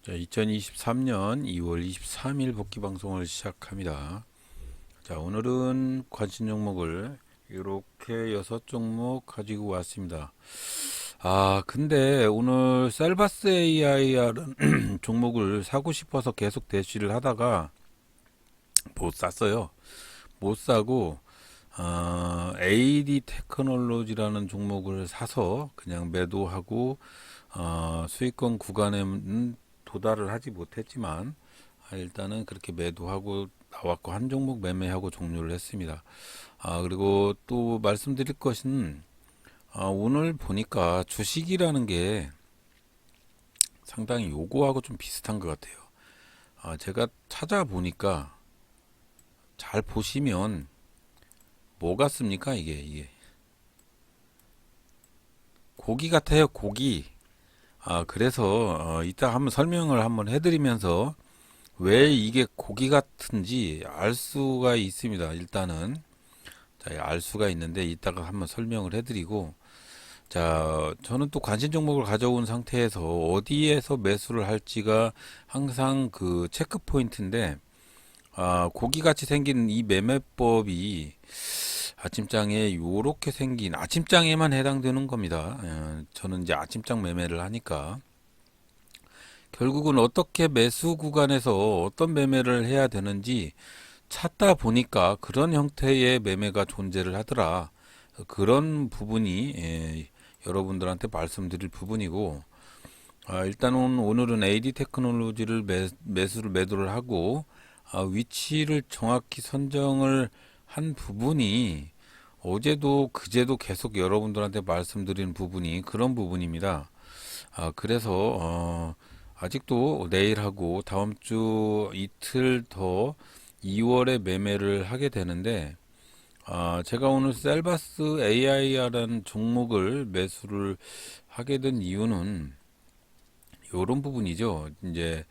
자, 2023년 2월 23일 복귀 방송을 시작합니다. 자, 오늘은 관심 종목을 이렇게 6종목 가지고 왔습니다. 근데 오늘 셀바스 AIR은 종목을 사고 싶어서 계속 대시를 하다가 못 샀어요. 못 사고 AD 테크놀로지라는 종목을 사서 그냥 매도하고 수익권 구간에는 도달을 하지 못했지만 일단은 그렇게 매도하고 나왔고 한 종목 매매하고 종료를 했습니다. 그리고 또 말씀드릴 것은 오늘 보니까 주식이라는 게 상당히 요거하고 좀 비슷한 것 같아요. 제가 찾아보니까 잘 보시면 뭐 같습니까? 이게 고기 같아요, 고기. 그래서 이따 한번 설명을 한번 해드리면서 왜 이게 고기 같은지 알 수가 있습니다. 일단은 자, 알 수가 있는데 이따가 한번 설명을 해드리고, 자, 저는 또 관심 종목을 가져온 상태에서 어디에서 매수를 할지가 항상 그 체크 포인트인데, 고기같이 생긴 이 매매법이 아침장에 요렇게 생긴 아침장에만 해당되는 겁니다. 저는 이제 아침장 매매를 하니까 결국은 어떻게 매수 구간에서 어떤 매매를 해야 되는지 찾다 보니까 그런 형태의 매매가 존재를 하더라. 그런 부분이 여러분들한테 말씀드릴 부분이고, 일단은 오늘은 AD 테크놀로지를 매수를 매도를 하고 위치를 정확히 선정을 한 부분이 어제도 그제도 계속 여러분들한테 말씀드린 부분이 그런 부분입니다. 그래서 아직도 내일하고 다음 주 이틀 더 2월에 매매를 하게 되는데, 제가 오늘 셀바스 AI라는 종목을 매수를 하게 된 이유는 이런 부분이죠. 이제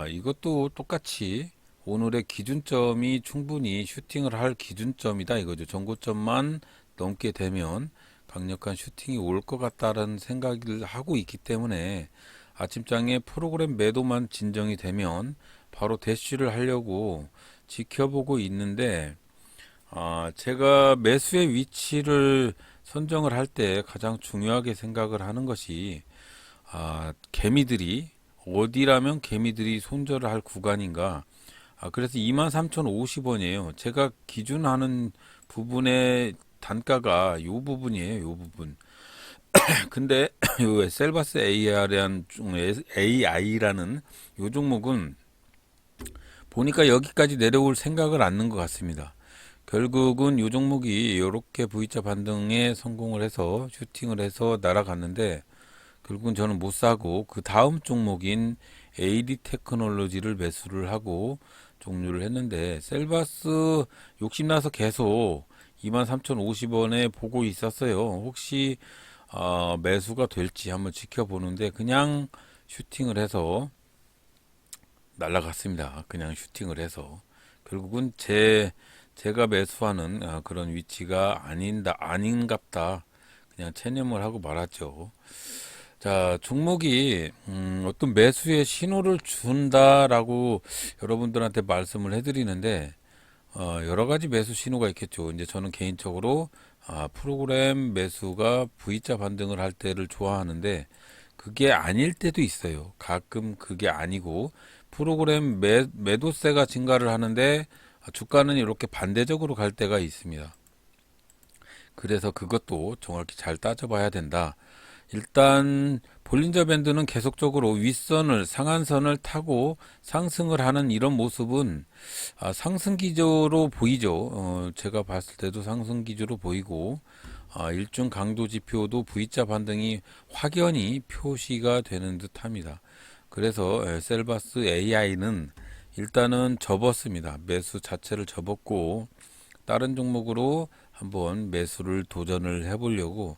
이것도 똑같이 오늘의 기준점이 충분히 슈팅을 할 기준점이다 이거죠. 전고점만 넘게 되면 강력한 슈팅이 올 것 같다는 생각을 하고 있기 때문에 아침장에 프로그램 매도만 진정이 되면 바로 대쉬를 하려고 지켜보고 있는데, 제가 매수의 위치를 선정을 할 때 가장 중요하게 생각을 하는 것이 개미들이 어디라면 개미들이 손절을 할 구간인가. 그래서 23,050원이에요. 제가 기준하는 부분의 단가가 요 부분이에요. 요 부분. 근데 요 셀바스 AI라는 요 종목은 보니까 여기까지 내려올 생각을 않는 것 같습니다. 결국은 요 종목이 이렇게 V자 반등에 성공을 해서 슈팅을 해서 날아갔는데 결국은 저는 못 사고 그 다음 종목인 AD 테크놀로지를 매수를 하고 종료를 했는데, 셀바스 욕심나서 계속 23,050원에 보고 있었어요. 혹시 매수가 될지 한번 지켜보는데 그냥 슈팅을 해서 날아갔습니다. 그냥 슈팅을 해서 결국은 제가 매수하는 그런 위치가 아닌갑다. 그냥 체념을 하고 말았죠. 자, 종목이 어떤 매수의 신호를 준다라고 여러분들한테 말씀을 해드리는데, 여러 가지 매수 신호가 있겠죠. 이제 저는 개인적으로 프로그램 매수가 V자 반등을 할 때를 좋아하는데 그게 아닐 때도 있어요. 가끔 그게 아니고 프로그램 매도세가 증가를 하는데 주가는 이렇게 반대적으로 갈 때가 있습니다. 그래서 그것도 정확히 잘 따져봐야 된다. 일단 볼린저 밴드는 계속적으로 윗선을 상한선을 타고 상승을 하는 이런 모습은 상승 기조로 보이죠. 제가 봤을 때도 상승 기조로 보이고, 일중 강도 지표도 V자 반등이 확연히 표시가 되는 듯합니다. 그래서 셀바스 AI는 일단은 접었습니다. 매수 자체를 접었고 다른 종목으로 한번 매수를 도전을 해보려고.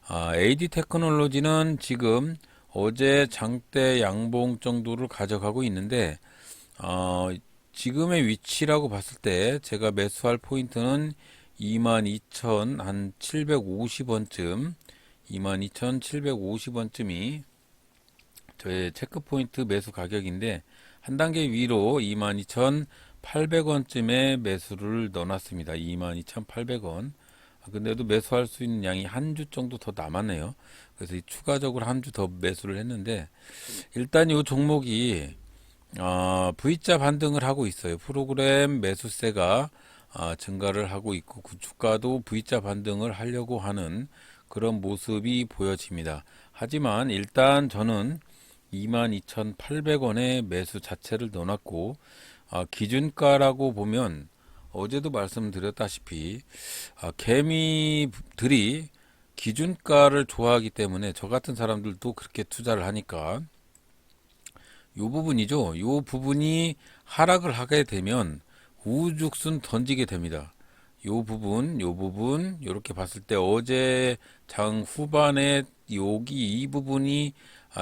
AD 테크놀로지는 지금 어제 장대 양봉 정도를 가져가고 있는데, 지금의 위치라고 봤을 때 제가 매수할 포인트는 22,750원쯤, 22,750원쯤이 저의 체크포인트 매수 가격인데 한 단계 위로 22,800원쯤에 매수를 넣어놨습니다. 22,800원. 근데도 매수할 수 있는 양이 한 주 정도 더 남았네요. 그래서 추가적으로 한 주 더 매수를 했는데 일단 이 종목이 V자 반등을 하고 있어요. 프로그램 매수세가 증가를 하고 있고 그 주가도 V자 반등을 하려고 하는 그런 모습이 보여집니다. 하지만 일단 저는 22,800원의 매수 자체를 넣어놨고 기준가라고 보면 어제도 말씀드렸다시피 개미들이 기준가를 좋아하기 때문에 저 같은 사람들도 그렇게 투자를 하니까 요 부분이죠. 요 부분이 하락을 하게 되면 우죽순 던지게 됩니다. 요 부분, 요렇게 봤을 때 어제 장 후반에 여기 이 부분이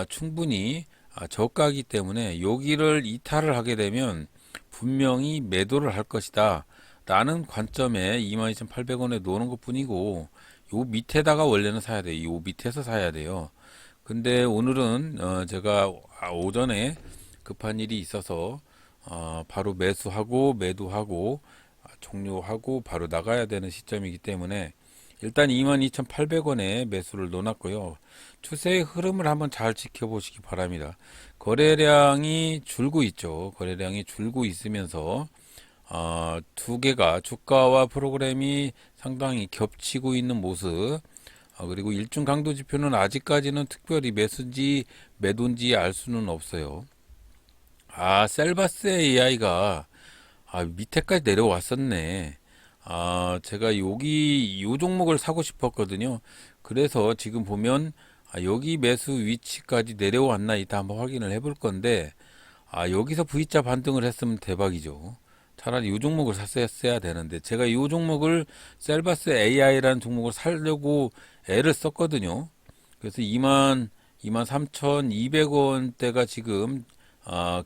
충분히 저가이기 때문에 여기를 이탈을 하게 되면 분명히 매도를 할 것이다. 라는 관점에 22,800원에 놓는 것 뿐이고, 요 밑에다가 원래는 사야 돼요. 요 밑에서 사야 돼요. 근데 오늘은 제가 오전에 급한 일이 있어서 바로 매수하고 매도하고 종료하고 바로 나가야 되는 시점이기 때문에 일단 22,800원에 매수를 넣어놨고요. 추세의 흐름을 한번 잘 지켜보시기 바랍니다. 거래량이 줄고 있죠. 거래량이 줄고 있으면서 두 개가 주가와 프로그램이 상당히 겹치고 있는 모습. 그리고 일중 강도 지표는 아직까지는 특별히 매수인지 매도인지 알 수는 없어요. 셀바스 AI가 밑에까지 내려왔었네. 제가 요 종목을 사고 싶었거든요. 그래서 지금 보면 여기 매수 위치까지 내려왔나 이따 한번 확인을 해볼 건데 여기서 V자 반등을 했으면 대박이죠. 차라리 이 종목을 샀어야 되는데 제가 이 종목을 셀바스 AI라는 종목을 사려고 애를 썼거든요. 그래서 23,200원대가 지금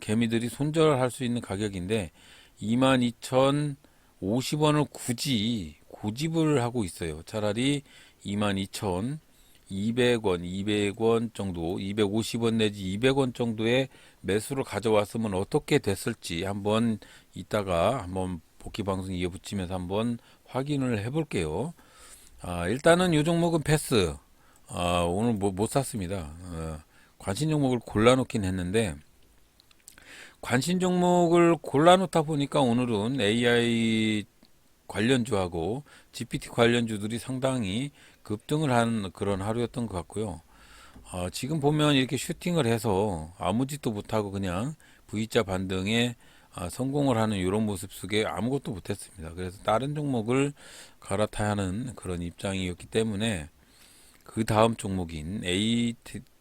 개미들이 손절할 수 있는 가격인데 22,050원을 굳이 고집을 하고 있어요. 차라리 22,200원, 200원 정도, 250원 내지 200원 정도의 매수를 가져왔으면 어떻게 됐을지 한번 이따가 한번 복귀 방송 이어붙이면서 한번 확인을 해볼게요. 일단은 이 종목은 패스. 오늘 못 샀습니다. 관심 종목을 골라놓긴 했는데 관심 종목을 골라놓다 보니까 오늘은 AI 관련주하고 GPT 관련주들이 상당히 급등을 한 그런 하루였던 것 같고요. 지금 보면 이렇게 슈팅을 해서 아무 짓도 못하고 그냥 V자 반등에 성공을 하는 이런 모습 속에 아무것도 못했습니다. 그래서 다른 종목을 갈아타야 하는 그런 입장이었기 때문에 그 다음 종목인 A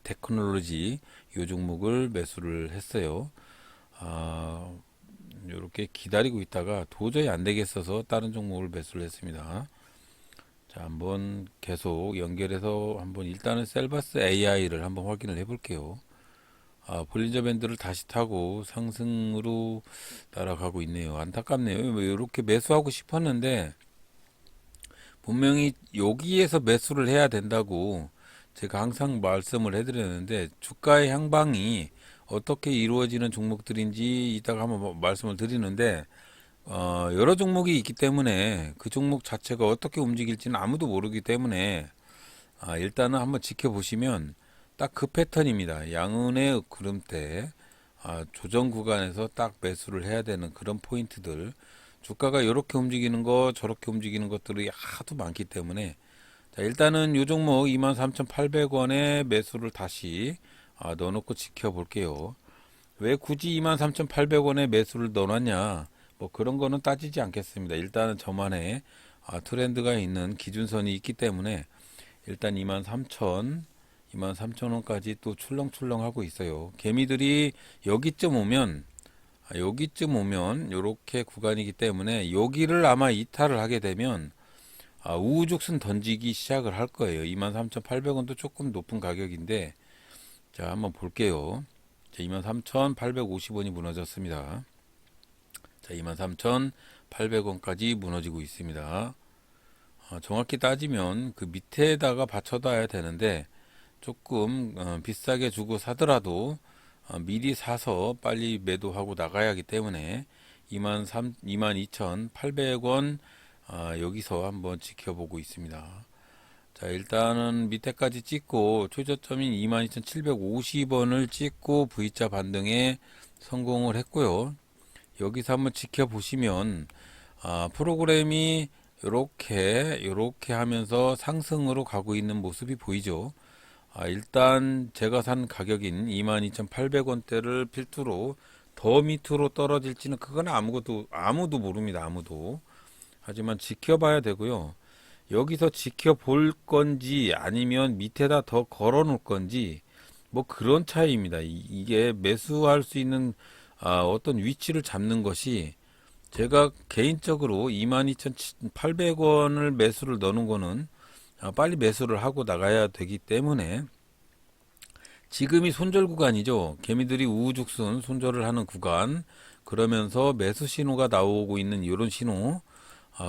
테크놀로지 이 종목을 매수를 했어요. 이렇게 기다리고 있다가 도저히 안 되겠어서 다른 종목을 매수를 했습니다. 자, 한번 계속 연결해서 한번 일단은 셀바스 AI를 한번 확인을 해 볼게요. 볼린저 밴드를 다시 타고 상승으로 따라가고 있네요. 안타깝네요. 이렇게 매수하고 싶었는데 분명히 여기에서 매수를 해야 된다고 제가 항상 말씀을 해드렸는데 주가의 향방이 어떻게 이루어지는 종목들인지 이따가 한번 말씀을 드리는데 여러 종목이 있기 때문에 그 종목 자체가 어떻게 움직일지는 아무도 모르기 때문에 일단은 한번 지켜보시면 딱 그 패턴입니다. 양은의 구름대 조정 구간에서 딱 매수를 해야 되는 그런 포인트들 주가가 이렇게 움직이는 거 저렇게 움직이는 것들이 하도 많기 때문에 자, 일단은 이 종목 23,800원에 매수를 다시 넣어놓고 지켜볼게요. 왜 굳이 23,800원에 매수를 넣어놨냐? 뭐 그런 거는 따지지 않겠습니다. 일단은 저만의 트렌드가 있는 기준선이 있기 때문에 일단 23,000원까지 또 출렁출렁 하고 있어요. 개미들이 여기쯤 오면 요렇게 구간이기 때문에 여기를 아마 이탈을 하게 되면 우후죽순 던지기 시작을 할 거예요. 23,800원도 조금 높은 가격인데 자 한번 볼게요. 23,850원이 무너졌습니다. 자 23,800원까지 무너지고 있습니다. 정확히 따지면 그 밑에다가 받쳐둬야 되는데 조금 비싸게 주고 사더라도 미리 사서 빨리 매도하고 나가야 하기 때문에 22,800원 여기서 한번 지켜보고 있습니다. 자, 일단은 밑에까지 찍고 최저점인 22,750원을 찍고 V자 반등에 성공을 했고요. 여기서 한번 지켜보시면 프로그램이 요렇게 하면서 상승으로 가고 있는 모습이 보이죠. 일단 제가 산 가격인 22,800원대를 필두로 더 밑으로 떨어질지는 그건 아무도 모릅니다. 아무도. 하지만 지켜봐야 되고요. 여기서 지켜볼 건지 아니면 밑에다 더 걸어 놓을 건지 뭐 그런 차이입니다. 이게 매수할 수 있는 어떤 위치를 잡는 것이 제가 개인적으로 22,800원을 매수를 넣는 거는 빨리 매수를 하고 나가야 되기 때문에 지금이 손절 구간이죠. 개미들이 우후죽순 손절을 하는 구간, 그러면서 매수 신호가 나오고 있는 이런 신호.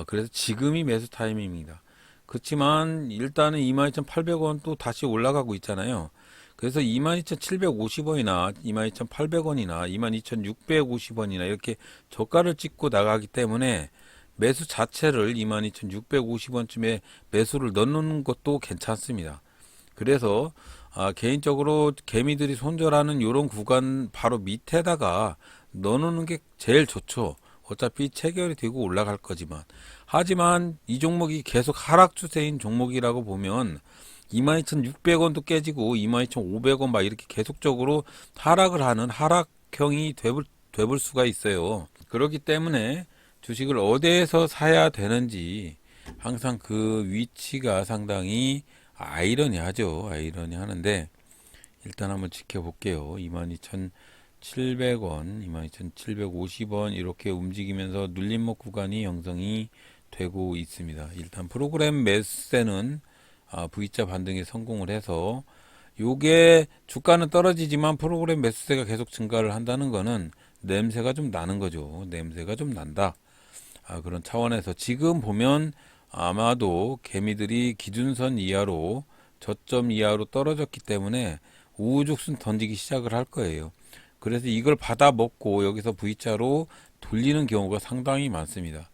그래서 지금이 매수 타이밍입니다. 그렇지만 일단은 22,800원 또 다시 올라가고 있잖아요. 그래서 22,750원이나 22,800원이나 22,650원이나 이렇게 저가를 찍고 나가기 때문에 매수 자체를 22,650원쯤에 매수를 넣는 것도 괜찮습니다. 그래서 개인적으로 개미들이 손절하는 이런 구간 바로 밑에다가 넣어놓는 게 제일 좋죠. 어차피 체결이 되고 올라갈 거지만. 하지만 이 종목이 계속 하락 추세인 종목이라고 보면 22,600원도 깨지고 22,500원 막 이렇게 계속적으로 하락을 하는 하락형이 돼볼 수가 있어요. 그렇기 때문에 주식을 어디에서 사야 되는지 항상 그 위치가 상당히 아이러니하죠. 아이러니하는데 일단 한번 지켜볼게요. 22,700원, 22,750원 이렇게 움직이면서 눌림목 구간이 형성이 되고 있습니다. 일단 프로그램 매수세는 V자 반등에 성공을 해서 요게 주가는 떨어지지만 프로그램 매수세가 계속 증가를 한다는 거는 냄새가 좀 나는 거죠. 냄새가 좀 난다. 그런 차원에서 지금 보면 아마도 개미들이 기준선 이하로 저점 이하로 떨어졌기 때문에 우후죽순 던지기 시작을 할 거예요. 그래서 이걸 받아 먹고 여기서 V자로 돌리는 경우가 상당히 많습니다.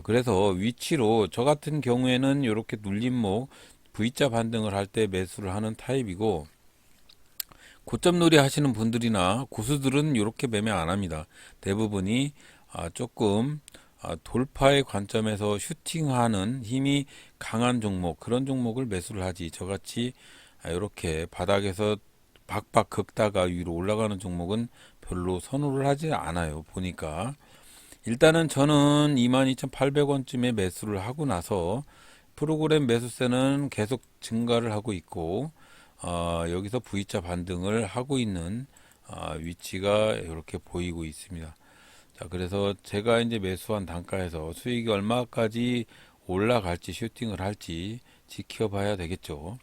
그래서 위치로 저 같은 경우에는 이렇게 눌림목 V자 반등을 할 때 매수를 하는 타입이고, 고점 놀이 하시는 분들이나 고수들은 이렇게 매매 안 합니다. 대부분이 조금 돌파의 관점에서 슈팅하는 힘이 강한 종목, 그런 종목을 매수를 하지, 저같이 이렇게 바닥에서 박박 긁다가 위로 올라가는 종목은 별로 선호를 하지 않아요. 보니까 일단은 저는 22,800원쯤에 매수를 하고 나서 프로그램 매수세는 계속 증가를 하고 있고, 여기서 V자 반등을 하고 있는 위치가 이렇게 보이고 있습니다. 자, 그래서 제가 이제 매수한 단가에서 수익이 얼마까지 올라갈지 슈팅을 할지 지켜봐야 되겠죠.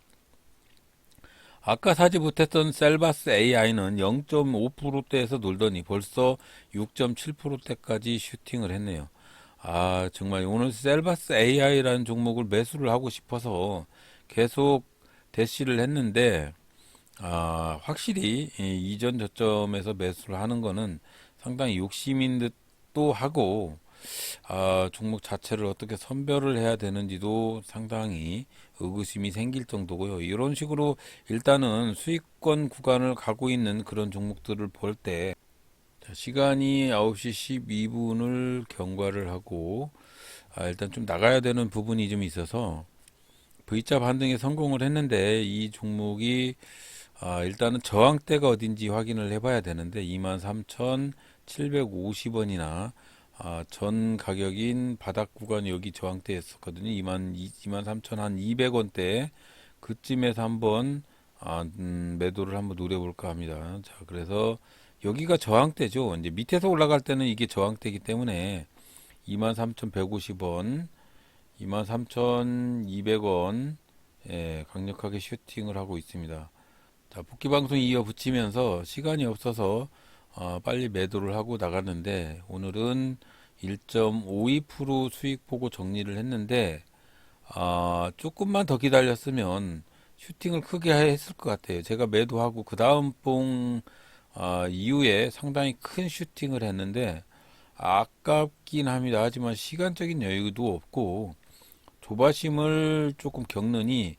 아까 사지 못했던 셀바스 AI는 0.5%대에서 놀더니 벌써 6.7%대까지 슈팅을 했네요. 정말 오늘 셀바스 AI라는 종목을 매수를 하고 싶어서 계속 대시를 했는데, 확실히 이 이전 저점에서 매수를 하는 거는 상당히 욕심인 듯도 하고, 종목 자체를 어떻게 선별을 해야 되는지도 상당히 의구심이 생길 정도고요. 이런 식으로 일단은 수익권 구간을 가고 있는 그런 종목들을 볼 때, 시간이 9시 12분을 경과를 하고, 일단 좀 나가야 되는 부분이 좀 있어서 V자 반등에 성공을 했는데, 이 종목이 일단은 저항대가 어딘지 확인을 해봐야 되는데 23,750원이나 전 가격인 바닥 구간 여기 저항대였었거든요. 23,200원대 그쯤에서 한번 매도를 한번 노려볼까 합니다. 자, 그래서 여기가 저항대죠. 이제 밑에서 올라갈 때는 이게 저항대이기 때문에 23,150원, 23,200원 강력하게 슈팅을 하고 있습니다. 자, 복귀 방송 이어 붙이면서 시간이 없어서 빨리 매도를 하고 나갔는데 오늘은 1.52% 수익 보고 정리를 했는데 조금만 더 기다렸으면 슈팅을 크게 했을 것 같아요. 제가 매도하고 그 다음 봉 이후에 상당히 큰 슈팅을 했는데 아깝긴 합니다. 하지만 시간적인 여유도 없고 조바심을 조금 겪느니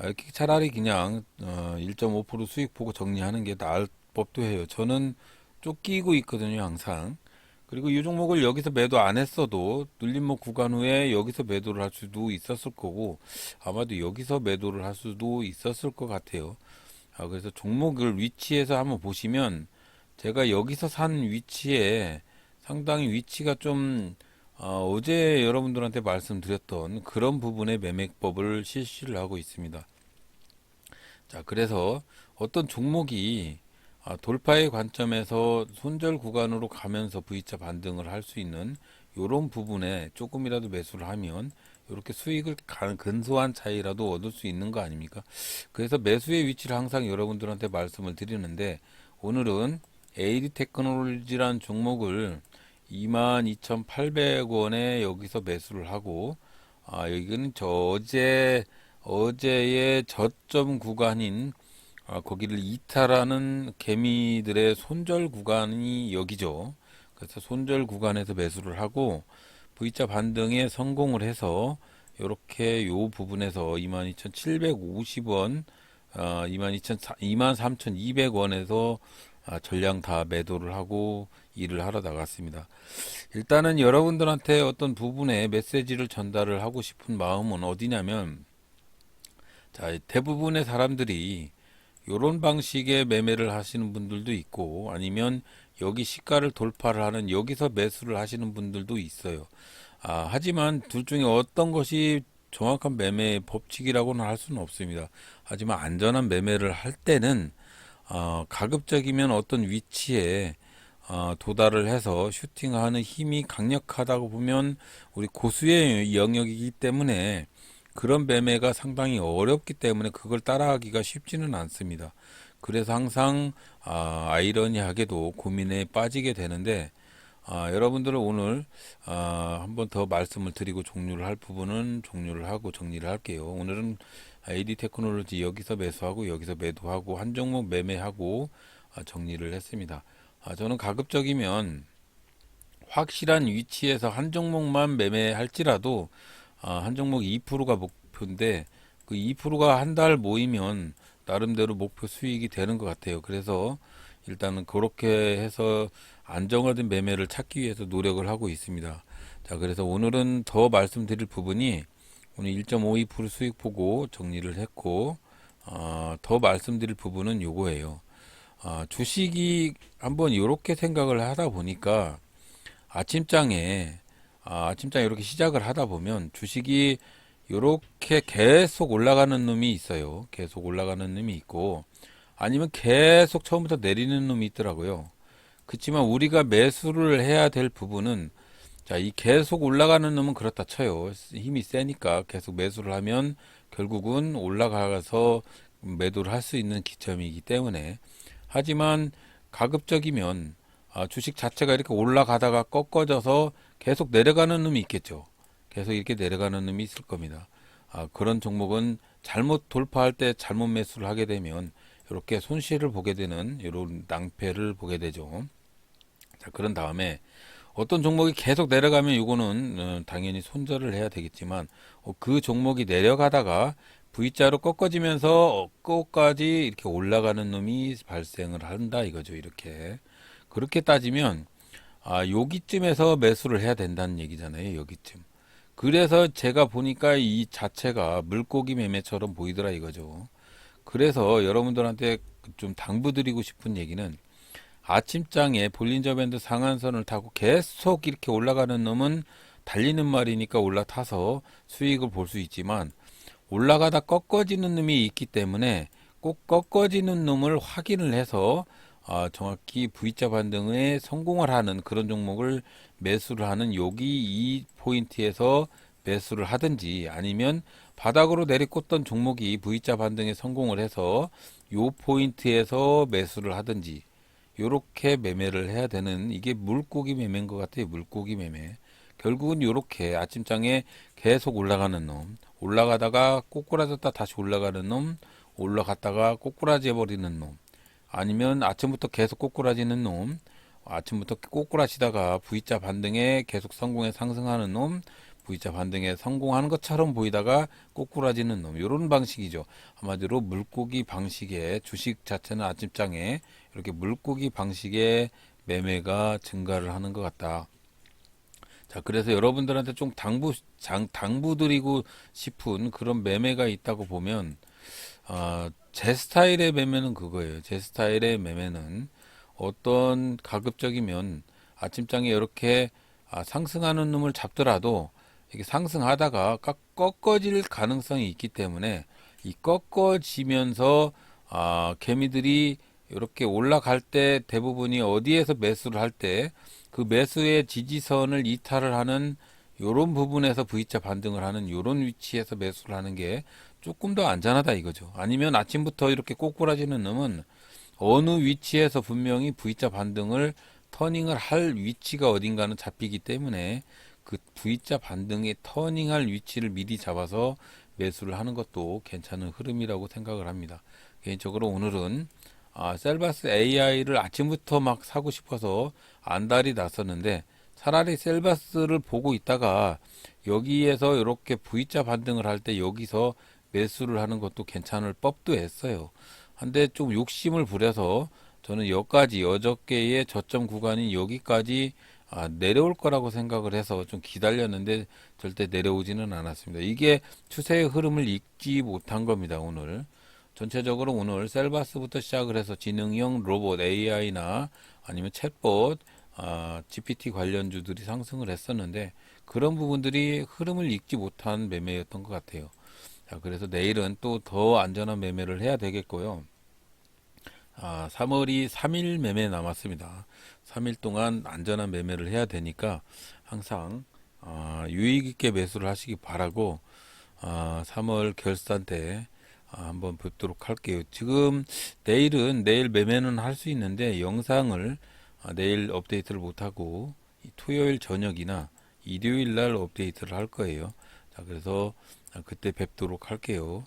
이렇게 차라리 그냥 1.5% 수익 보고 정리하는 게 나을 법도 해요. 저는 쫓기고 있거든요, 항상. 그리고 이 종목을 여기서 매도 안 했어도 눌림목 구간 후에 여기서 매도를 할 수도 있었을 거고 아마도 여기서 매도를 할 수도 있었을 것 같아요. 그래서 종목을 위치에서 한번 보시면 제가 여기서 산 위치에 상당히 위치가 좀 어제 여러분들한테 말씀드렸던 그런 부분의 매매법을 실시를 하고 있습니다. 자, 그래서 어떤 종목이 돌파의 관점에서 손절 구간으로 가면서 V자 반등을 할 수 있는 이런 부분에 조금이라도 매수를 하면 이렇게 수익을 근소한 차이라도 얻을 수 있는 거 아닙니까? 그래서 매수의 위치를 항상 여러분들한테 말씀을 드리는데 오늘은 AD 테크놀로지란 종목을 22,800원에 여기서 매수를 하고 여기는 어제의 저점 구간인 거기를 이탈하는 개미들의 손절 구간이 여기죠. 그래서 손절 구간에서 매수를 하고 V자 반등에 성공을 해서 이렇게 요 부분에서 22,750원, 23,200원에서 전량 다 매도를 하고 일을 하러 나갔습니다. 일단은 여러분들한테 어떤 부분에 메시지를 전달을 하고 싶은 마음은 어디냐면, 자, 대부분의 사람들이 이런 방식의 매매를 하시는 분들도 있고 아니면 여기 시가를 돌파를 하는 여기서 매수를 하시는 분들도 있어요. 하지만 둘 중에 어떤 것이 정확한 매매의 법칙이라고는 할 수는 없습니다. 하지만 안전한 매매를 할 때는 가급적이면 어떤 위치에 도달을 해서 슈팅하는 힘이 강력하다고 보면 우리 고수의 영역이기 때문에 그런 매매가 상당히 어렵기 때문에 그걸 따라하기가 쉽지는 않습니다. 그래서 항상 아이러니하게도 고민에 빠지게 되는데 여러분들은 오늘 한번 더 말씀을 드리고 종료를 할 부분은 종료를 하고 정리를 할게요. 오늘은 AD 테크놀로지 여기서 매수하고 여기서 매도하고 한 종목 매매하고 정리를 했습니다. 저는 가급적이면 확실한 위치에서 한 종목만 매매할지라도 한 종목 2%가 목표인데 그 2%가 한 달 모이면 나름대로 목표 수익이 되는 것 같아요. 그래서 일단은 그렇게 해서 안정화된 매매를 찾기 위해서 노력을 하고 있습니다. 자, 그래서 오늘은 더 말씀드릴 부분이 오늘 1.52% 수익 보고 정리를 했고 더 말씀드릴 부분은 요거예요. 주식이 한번 이렇게 생각을 하다 보니까 아침장에 이렇게 시작을 하다 보면 주식이 이렇게 계속 올라가는 놈이 있어요. 계속 올라가는 놈이 있고 아니면 계속 처음부터 내리는 놈이 있더라고요. 그렇지만 우리가 매수를 해야 될 부분은 자, 이 계속 올라가는 놈은 그렇다 쳐요. 힘이 세니까 계속 매수를 하면 결국은 올라가서 매도를 할 수 있는 기점이기 때문에 하지만 가급적이면 주식 자체가 이렇게 올라가다가 꺾어져서 계속 내려가는 놈이 있겠죠. 계속 이렇게 내려가는 놈이 있을 겁니다. 그런 종목은 잘못 돌파할 때 잘못 매수를 하게 되면 이렇게 손실을 보게 되는 이런 낭패를 보게 되죠. 자, 그런 다음에 어떤 종목이 계속 내려가면 이거는 당연히 손절을 해야 되겠지만 그 종목이 내려가다가 V자로 꺾어지면서 끝까지 이렇게 올라가는 놈이 발생을 한다 이거죠. 이렇게 그렇게 따지면 여기쯤에서 매수를 해야 된다는 얘기잖아요. 여기쯤. 그래서 제가 보니까 이 자체가 물고기 매매처럼 보이더라 이거죠. 그래서 여러분들한테 좀 당부드리고 싶은 얘기는 아침장에 볼린저 밴드 상한선을 타고 계속 이렇게 올라가는 놈은 달리는 말이니까 올라타서 수익을 볼 수 있지만 올라가다 꺾어지는 놈이 있기 때문에 꼭 꺾어지는 놈을 확인을 해서 정확히 V자 반등에 성공을 하는 그런 종목을 매수를 하는 여기 이 포인트에서 매수를 하든지 아니면 바닥으로 내리꽂던 종목이 V자 반등에 성공을 해서 요 포인트에서 매수를 하든지 요렇게 매매를 해야 되는 이게 물고기 매매인 것 같아요. 물고기 매매. 결국은 요렇게 아침장에 계속 올라가는 놈, 올라가다가 꼬꾸라졌다 다시 올라가는 놈, 올라갔다가 꼬꾸라지 해버리는 놈, 아니면 아침부터 계속 꼬꾸라지는 놈, 아침부터 꼬꾸라지다가 V자 반등에 계속 성공해 상승하는 놈, V자 반등에 성공하는 것처럼 보이다가 꼬꾸라지는 놈, 이런 방식이죠. 한마디로 물고기 방식의 주식 자체는 아침장에 이렇게 물고기 방식의 매매가 증가를 하는 것 같다. 자, 그래서 여러분들한테 좀 당부드리고 싶은 그런 매매가 있다고 보면, 제 스타일의 매매는 그거예요. 제 스타일의 매매는 어떤 가급적이면 아침장에 이렇게 상승하는 놈을 잡더라도 이게 상승하다가 꺾어질 가능성이 있기 때문에 이 꺾어지면서 개미들이 이렇게 올라갈 때 대부분이 어디에서 매수를 할 때 그 매수의 지지선을 이탈을 하는 요런 부분에서 V자 반등을 하는 요런 위치에서 매수를 하는 게 조금 더 안전하다 이거죠. 아니면 아침부터 이렇게 꼬꾸라지는 놈은 어느 위치에서 분명히 V자 반등을 터닝을 할 위치가 어딘가는 잡히기 때문에 그 V자 반등의 터닝할 위치를 미리 잡아서 매수를 하는 것도 괜찮은 흐름이라고 생각을 합니다. 개인적으로 오늘은 셀바스 AI를 아침부터 막 사고 싶어서 안달이 났었는데 차라리 셀바스를 보고 있다가 여기에서 이렇게 V자 반등을 할 때 여기서 매수를 하는 것도 괜찮을 법도 했어요. 근데 좀 욕심을 부려서 저는 여기까지 어저께의 저점 구간인 여기까지 내려올 거라고 생각을 해서 좀 기다렸는데 절대 내려오지는 않았습니다. 이게 추세의 흐름을 읽지 못한 겁니다. 오늘 전체적으로 오늘 셀바스부터 시작을 해서 지능형 로봇 AI나 아니면 챗봇 GPT 관련주들이 상승을 했었는데 그런 부분들이 흐름을 읽지 못한 매매였던 것 같아요. 자, 그래서 내일은 또 더 안전한 매매를 해야 되겠고요. 3월이 3일 매매 남았습니다. 3일 동안 안전한 매매를 해야 되니까 항상 유익 있게 매수를 하시기 바라고 3월 결산 때 한번 뵙도록 할게요. 지금 내일 매매는 할 수 있는데 영상을 내일 업데이트를 못하고 토요일 저녁이나 일요일 날 업데이트를 할 거예요. 자, 그래서 그때 뵙도록 할게요.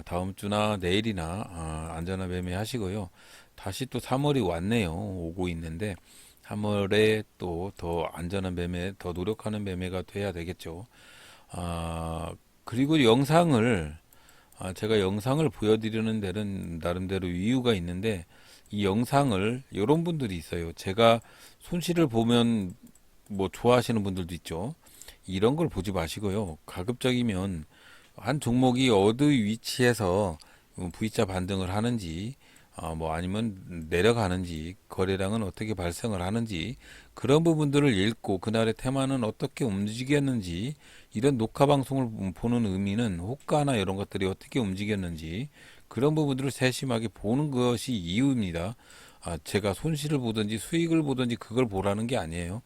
다음 주나 내일이나 안전한 매매 하시고요. 다시 또 3월이 왔네요. 오고 있는데 3월에 또 더 안전한 매매, 더 노력하는 매매가 돼야 되겠죠. 그리고 제가 영상을 보여드리는 데는 나름대로 이유가 있는데 이 영상을 이런 분들이 있어요. 제가 손실을 보면 뭐 좋아하시는 분들도 있죠. 이런 걸 보지 마시고요. 가급적이면 한 종목이 어느 위치에서 V자 반등을 하는지, 뭐 아니면 내려가는지, 거래량은 어떻게 발생을 하는지, 그런 부분들을 읽고 그날의 테마는 어떻게 움직였는지, 이런 녹화 방송을 보는 의미는 호가나 이런 것들이 어떻게 움직였는지, 그런 부분들을 세심하게 보는 것이 이유입니다. 제가 손실을 보든지 수익을 보든지 그걸 보라는 게 아니에요.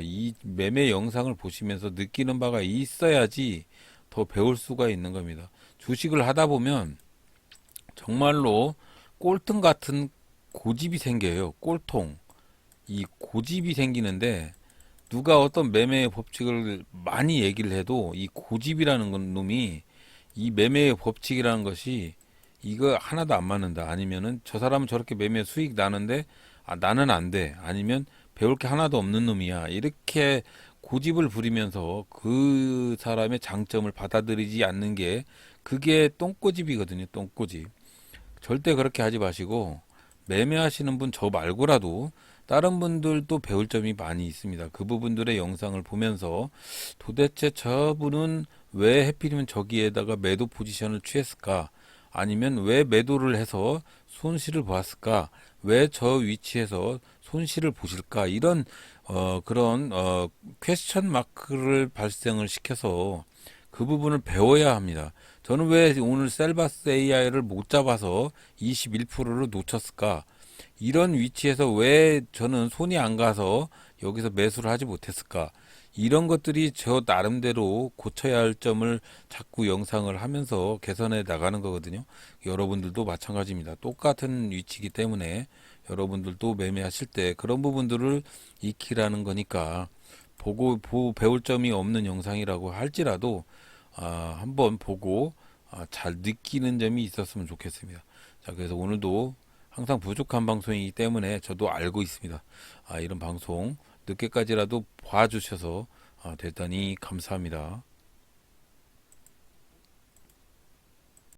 이 매매 영상을 보시면서 느끼는 바가 있어야지 더 배울 수가 있는 겁니다. 주식을 하다 보면 정말로 꼴등 같은 고집이 생겨요. 꼴통. 이 고집이 생기는데 누가 어떤 매매의 법칙을 많이 얘기를 해도 이 고집이라는 놈이 이 매매의 법칙이라는 것이 이거 하나도 안 맞는다. 아니면은 저 사람은 저렇게 매매 수익 나는데 나는 안 돼. 아니면 배울 게 하나도 없는 놈이야. 이렇게 고집을 부리면서 그 사람의 장점을 받아들이지 않는 게 그게 똥꼬집이거든요. 똥꼬집. 절대 그렇게 하지 마시고 매매하시는 분 저 말고라도 다른 분들도 배울 점이 많이 있습니다. 그 부분들의 영상을 보면서 도대체 저분은 왜 해필이면 저기에다가 매도 포지션을 취했을까? 아니면 왜 매도를 해서 손실을 보았을까? 왜 저 위치에서 손실을 보실까? 이런 그런 퀘스천 마크를 발생을 시켜서 그 부분을 배워야 합니다. 저는 왜 오늘 셀바스 AI를 못 잡아서 21%를 놓쳤을까? 이런 위치에서 왜 저는 손이 안 가서 여기서 매수를 하지 못했을까? 이런 것들이 저 나름대로 고쳐야 할 점을 자꾸 영상을 하면서 개선해 나가는 거거든요. 여러분들도 마찬가지입니다. 똑같은 위치이기 때문에 여러분들도 매매하실 때 그런 부분들을 익히라는 거니까 배울 점이 없는 영상이라고 할지라도 한번 보고 잘 느끼는 점이 있었으면 좋겠습니다. 자, 그래서 오늘도 항상 부족한 방송이기 때문에 저도 알고 있습니다. 이런 방송 늦게까지라도 봐주셔서 대단히 감사합니다.